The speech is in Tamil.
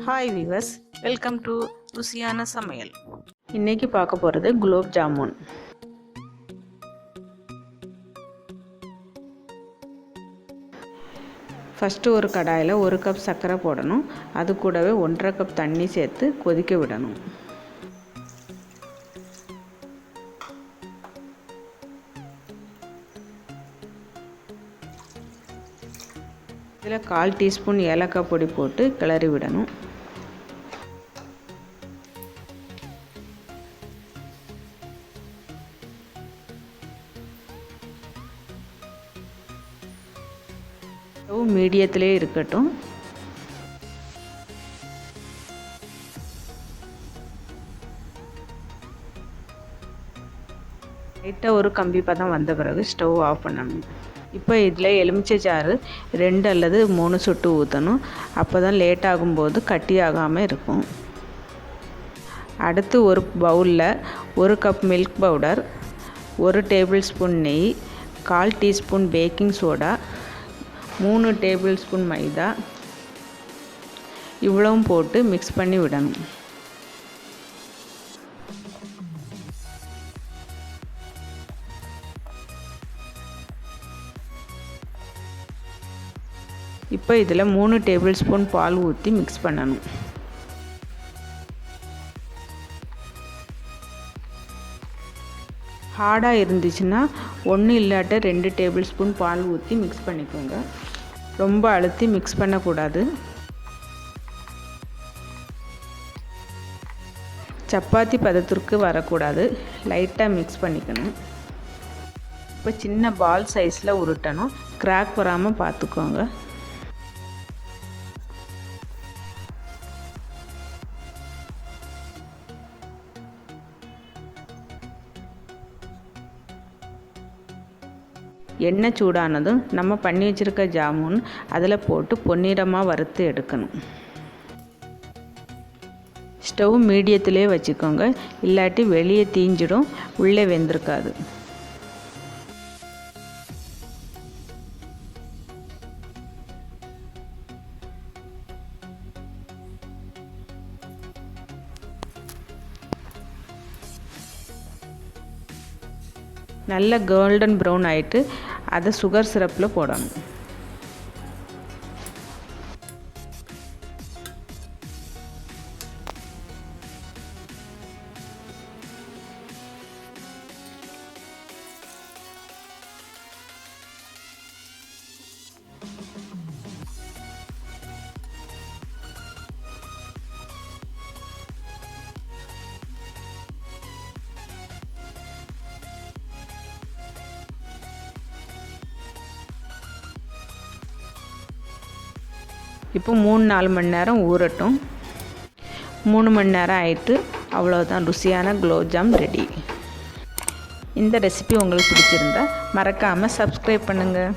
ஹாய் விவர்ஸ், வெல்கம் டு ருச்சியான சமையல். இன்றைக்கி பார்க்க போகிறது குலோப் ஜாமுன். ஃபஸ்ட்டு ஒரு கடாயில் 1 கப் சர்க்கரை போடணும். அது கூடவே 1.5 கப் தண்ணி சேர்த்து கொதிக்க விடணும். இதில் 1/4 டீஸ்பூன் ஏலக்காய் பொடி போட்டு கிளறி விடணும். ஸ்டவ் மீடியத்திலே இருக்கட்டும். லைட்டாக ஒரு கம்பி பதம் வந்த பிறகு ஸ்டவ் ஆஃப் பண்ணணும். இப்போ இதில் எலுமிச்சை சாறு 2 அல்லது 3 சொட்டு ஊற்றணும். அப்போ தான் லேட் ஆகும்போது கட்டி ஆகாமல் இருக்கும். அடுத்து ஒரு பவுலில் 1 cup milk powder, 1 tablespoon நெய், 1/4 teaspoon baking soda, 3 tablespoon maida இவ்வளவும் போட்டு மிக்ஸ் பண்ணி விடணும். இப்போ இதில் 3 டேபிள் ஸ்பூன் பால் ஊற்றி மிக்ஸ் பண்ணணும். ஹார்டாக இருந்துச்சுன்னா 1 இல்லாட்ட 2 டேபிள் ஸ்பூன் பால் ஊற்றி மிக்ஸ் பண்ணிக்கோங்க. ரொம்ப அழுத்தி மிக்ஸ் பண்ணக்கூடாது. சப்பாத்தி பதத்திற்கு வரக்கூடாது. லைட்டாக மிக்ஸ் பண்ணிக்கணும். இப்போ சின்ன பால் சைஸில் உருட்டணும். கிராக் வராமல் பார்த்துக்கோங்க. எண்ணெய் சூடானதும் நம்ம பண்ணி வச்சுருக்க ஜாமுன் அதில் போட்டு பொன்னிறமாக வறுத்து எடுக்கணும். ஸ்டவ் மீடியத்திலே வச்சுக்கோங்க, இல்லாட்டி வெளியே தீஞ்சிடும், உள்ளே வெந்திருக்காது. நல்ல கோல்டன் ப்ரௌன் ஆகிட்டு அதை சுகர் சிரப்பில் போடணும். இப்போ 3-4 மணி நேரம் ஊறட்டும். 3 மணி நேரம் ஆயிட்டு அவ்வளோதான், ருசியான குலோப் ஜாம் ரெடி. இந்த ரெசிபி உங்களுக்கு பிடிச்சிருந்தா மறக்காமல் சப்ஸ்கிரைப் பண்ணுங்கள்.